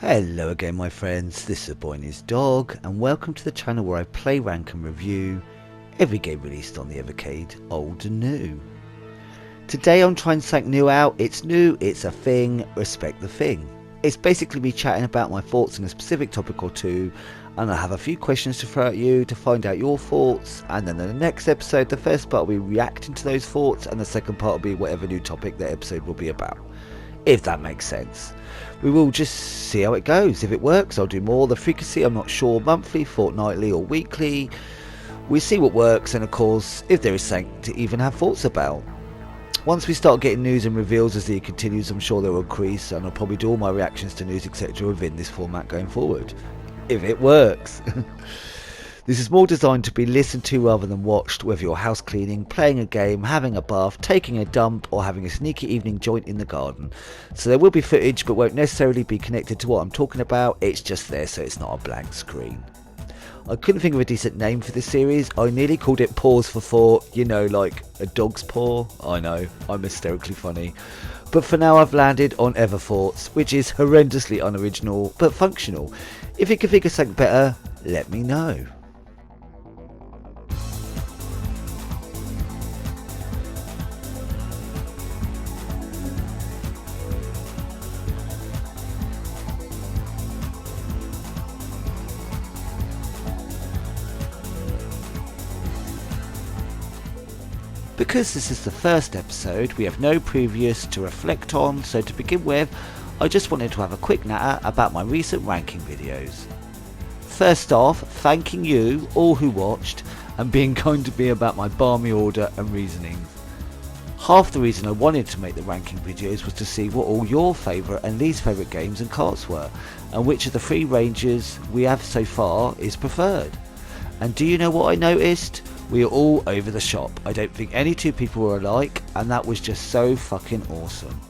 Hello again my friends, this is Boy and His Dog and welcome to the channel where I play, rank and review every game released on the Evercade, old and new. Today I'm trying something new out. It's new, it's a thing, respect the thing. It's basically me chatting about my thoughts on a specific topic or two, and I have a few questions to throw at you to find out your thoughts, and then in the next episode the first part will be reacting to those thoughts and the second part will be whatever new topic the episode will be about. If that makes sense. We will just see how it goes. If it works, I'll do more. The frequency, I'm not sure, monthly, fortnightly or weekly. We see what works, and of course, if there is something to even have thoughts about. Once we start getting news and reveals as the year continues, I'm sure they will increase, and I'll probably do all my reactions to news etc. within this format going forward. If it works. This is more designed to be listened to rather than watched, whether you're house cleaning, playing a game, having a bath, taking a dump or having a sneaky evening joint in the garden. So there will be footage but won't necessarily be connected to what I'm talking about, it's just there so it's not a blank screen. I couldn't think of a decent name for this series. I nearly called it Pause for Thought, you know, like a dog's paw. I know, I'm hysterically funny. But for now I've landed on Ever Thoughts, which is horrendously unoriginal but functional. If you can think of something better, let me know. Because this is the first episode, we have no previous to reflect on, so to begin with, I just wanted to have a quick natter about my recent ranking videos. First off, thanking you, all who watched, and being kind to me about my balmy order and reasonings. Half the reason I wanted to make the ranking videos was to see what all your favourite and least favourite games and carts were, and which of the three ranges we have so far is preferred. And do you know what I noticed? We are all over the shop. I don't think any two people were alike, and that was just so fucking awesome.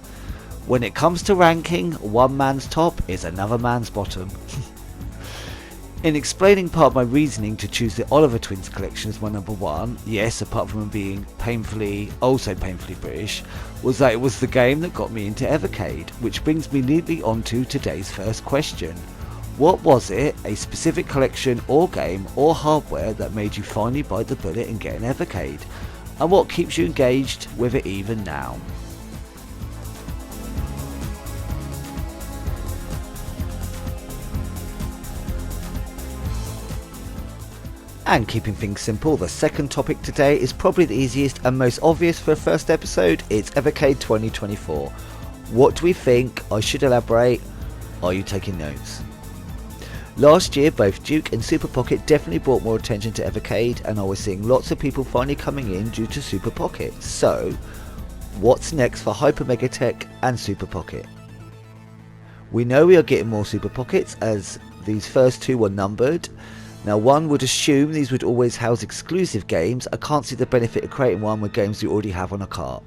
When it comes to ranking, one man's top is another man's bottom. In explaining part of my reasoning to choose the Oliver Twins collection as my number one, yes, apart from being also painfully British, was that it was the game that got me into Evercade, which brings me neatly onto today's first question. What was it, a specific collection or game or hardware that made you finally bite the bullet and get an Evercade? And what keeps you engaged with it even now? And keeping things simple, the second topic today is probably the easiest and most obvious for a first episode. It's Evercade 2024. What do we think? I should elaborate. Are you taking notes? Last year, both Duke and Super Pocket definitely brought more attention to Evercade, and I was seeing lots of people finally coming in due to Super Pocket. So, what's next for Hyper Mega Tech and Super Pocket? We know we are getting more Super Pockets as these first two were numbered. Now one would assume these would always house exclusive games. I can't see the benefit of creating one with games you already have on a cart.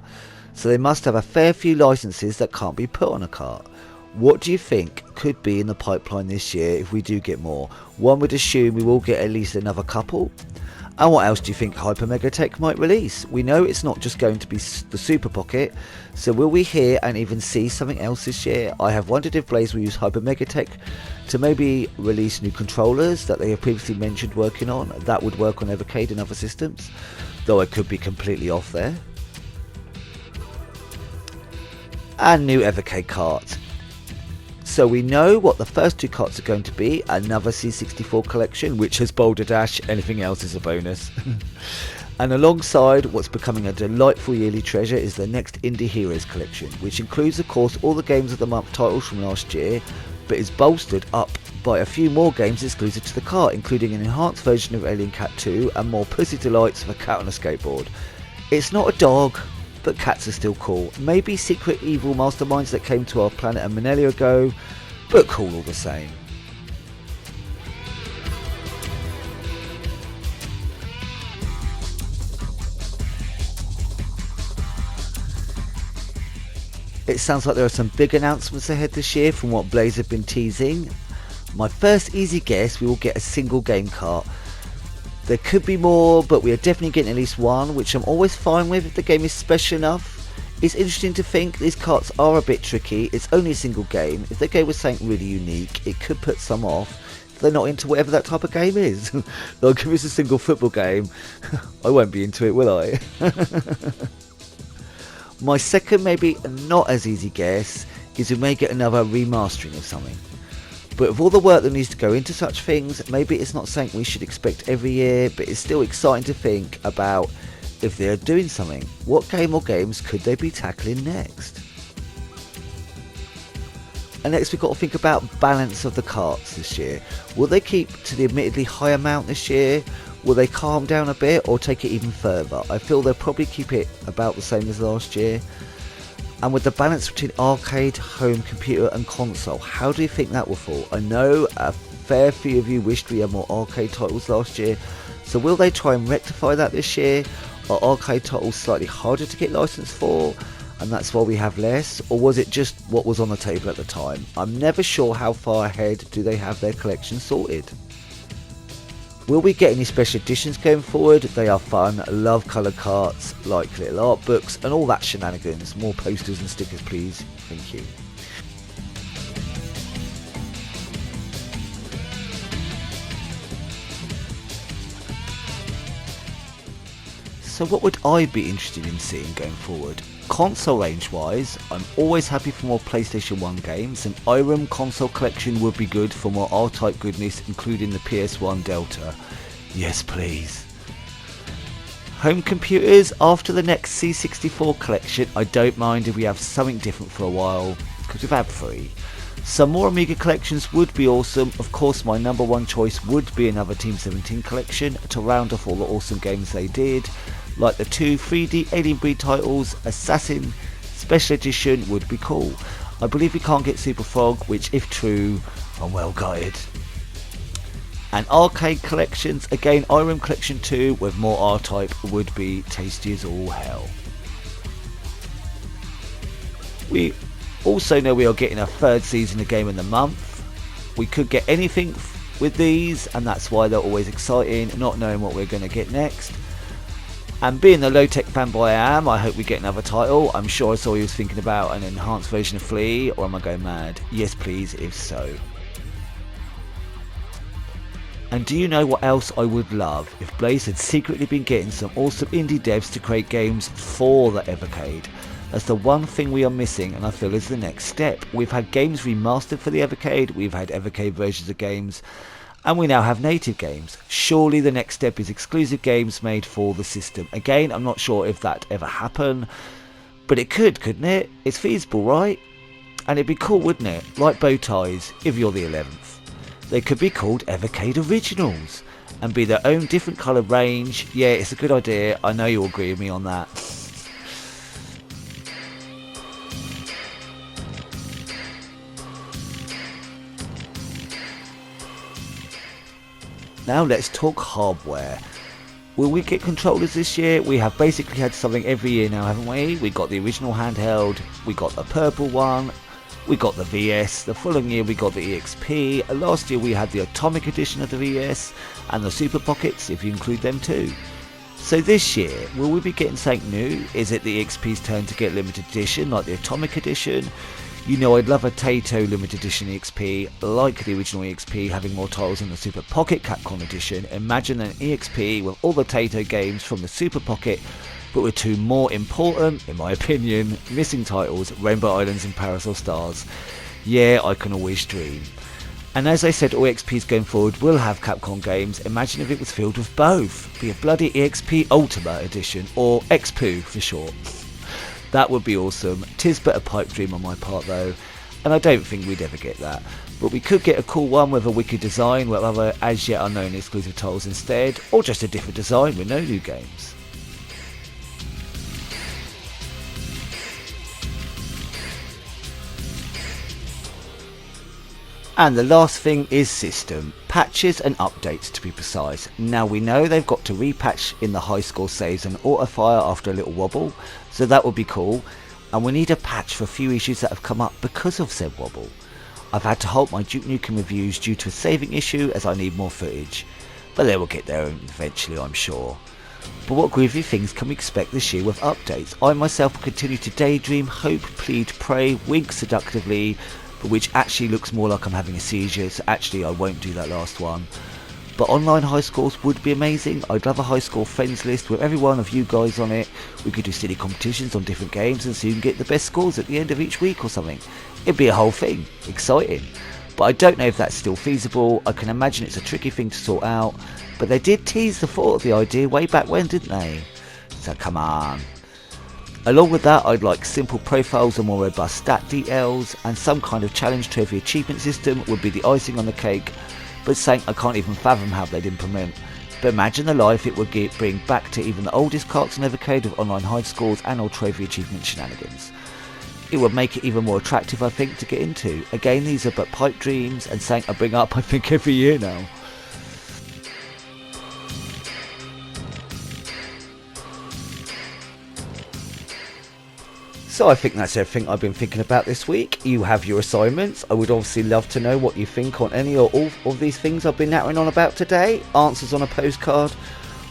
So they must have a fair few licenses that can't be put on a cart. What do you think could be in the pipeline this year if we do get more? One would assume we will get at least another couple. And what else do you think Hyper Mega Tech might release? We know it's not just going to be the Super Pocket, so will we hear and even see something else this year? I have wondered if Blaze will use Hyper Mega Tech to maybe release new controllers that they have previously mentioned working on. That would work on Evercade and other systems, though I could be completely off there. And new Evercade carts. So we know what the first two carts are going to be, another C64 collection which has Boulder Dash, anything else is a bonus. And alongside what's becoming a delightful yearly treasure is the next Indie Heroes collection, which includes of course all the Games of the Month titles from last year, but is bolstered up by a few more games exclusive to the cart, including an enhanced version of Alien Cat 2 and more pussy delights of a cat on a skateboard. It's not a dog, but cats are still cool. Maybe secret evil masterminds that came to our planet a millennia ago, but cool all the same. It sounds like there are some big announcements ahead this year from what Blaze have been teasing. My first easy guess, we will get a single game cart. There could be more, but we are definitely getting at least one, which I'm always fine with if the game is special enough. It's interesting to think these carts are a bit tricky. It's only a single game. If they go with something really unique, it could put some off if they're not into whatever that type of game is. Like if it's a single football game, I won't be into it, will I? My second, maybe not as easy guess, is we may get another remastering of something. But with all the work that needs to go into such things, maybe it's not something we should expect every year, but it's still exciting to think about if they're doing something. What game or games could they be tackling next? And next we've got to think about balance of the carts this year. Will they keep to the admittedly high amount this year? Will they calm down a bit or take it even further? I feel they'll probably keep it about the same as last year. And with the balance between arcade, home computer and console, how do you think that will fall? I know a fair few of you wished we had more arcade titles last year, so will they try and rectify that this year? Are arcade titles slightly harder to get licensed for, and that's why we have less? Or was it just what was on the table at the time? I'm never sure how far ahead do they have their collection sorted. Will we get any special editions going forward? They are fun. I love coloured carts, like little art books and all that shenanigans. More posters and stickers please. Thank you. So what would I be interested in seeing going forward? Console range wise, I'm always happy for more PlayStation 1 games. An Irem console collection would be good for more R-Type goodness, including the PS1 Delta. Yes please. Home computers, after the next C64 collection, I don't mind if we have something different for a while, because we've had 3. Some more Amiga collections would be awesome. Of course my number one choice would be another Team 17 collection to round off all the awesome games they did, like the 2 3D Alien Breed titles. Assassin Special Edition would be cool. I believe we can't get Super Frog, which if true, I'm well gutted. And arcade collections, again Irem Collection 2 with more R-Type would be tasty as all hell. We also know we are getting a 3rd season of Game of the Month. We could get anything with these, and that's why they're always exciting, not knowing what we're going to get next. And being the low-tech fanboy I am, I hope we get another title. I'm sure I saw you was thinking about an enhanced version of Flea, or am I going mad? Yes please, if so. And do you know what else I would love? If Blaze had secretly been getting some awesome indie devs to create games for the Evercade. That's the one thing we are missing, and I feel is the next step. We've had games remastered for the Evercade, we've had Evercade versions of games, and we now have native games. Surely the next step is exclusive games made for the system. Again, I'm not sure if that ever happen, but it could, couldn't it? It's feasible, right? And it'd be cool, wouldn't it? Like bow ties, if you're the 11th. They could be called Evercade Originals and be their own different colour range. Yeah, it's a good idea. I know you'll agree with me on that. Now let's talk hardware. Will we get controllers this year? We have basically had something every year now, haven't we? We got the original handheld, we got the purple one, we got the VS, the following year we got the EXP, last year we had the Atomic edition of the VS, and the Super Pockets if you include them too. So this year, will we be getting something new? Is it the EXP's turn to get limited edition like the Atomic edition? You know I'd love a Taito limited edition EXP, like the original EXP having more titles than the Super Pocket Capcom edition. Imagine an EXP with all the Taito games from the Super Pocket, but with 2 more important, in my opinion, missing titles, Rainbow Islands and Parasol Stars. Yeah, I can always dream. And as I said, all EXPs going forward will have Capcom games. Imagine if it was filled with both. Be a bloody EXP Ultimate Edition, or XPU for short. That would be awesome. 'Tis but a pipe dream on my part though, and I don't think we'd ever get that. But we could get a cool one with a wicked design with other as yet unknown exclusive titles instead, or just a different design with no new games. And the last thing is system. Patches and updates to be precise. Now we know they've got to repatch in the high score saves and auto fire after a little wobble, so that would be cool. And we need a patch for a few issues that have come up because of said wobble. I've had to halt my Duke Nukem reviews due to a saving issue as I need more footage. But they will get there eventually, I'm sure. But what groovy things can we expect this year with updates? I myself will continue to daydream, hope, plead, pray, wink seductively, but which actually looks more like I'm having a seizure, so actually I won't do that last one. But online high scores would be amazing. I'd love a high score friends list with every one of you guys on it. We could do silly competitions on different games and see who can get the best scores at the end of each week or something. It'd be a whole thing. Exciting. But I don't know if that's still feasible. I can imagine it's a tricky thing to sort out. But they did tease the thought of the idea way back when, didn't they? So come on. Along with that, I'd like simple profiles and more robust stat details, and some kind of challenge trophy achievement system would be the icing on the cake. But something I can't even fathom how they'd implement. But imagine the life it would bring back to even the oldest carts in Evercade of online high scores and old trophy achievement shenanigans. It would make it even more attractive, I think, to get into. Again, these are but pipe dreams and something I bring up, I think, every year now. So I think that's everything I've been thinking about this week. You have your assignments. I would obviously love to know what you think on any or all of these things I've been nattering on about today. Answers on a postcard.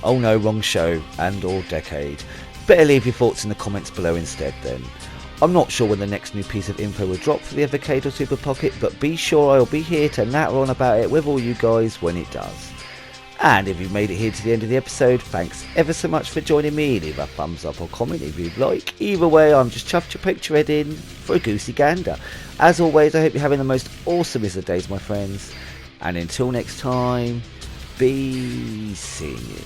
Oh no, wrong show and or decade. Better leave your thoughts in the comments below instead then. I'm not sure when the next new piece of info will drop for the Evercade or Super Pocket, but be sure I'll be here to natter on about it with all you guys when it does. And if you've made it here to the end of the episode, thanks ever so much for joining me. Leave a thumbs up or comment if you'd like. Either way, I'm just chuffed your picture head in for a goosey gander. As always, I hope you're having the most awesomest of days, my friends. And until next time, be seeing you.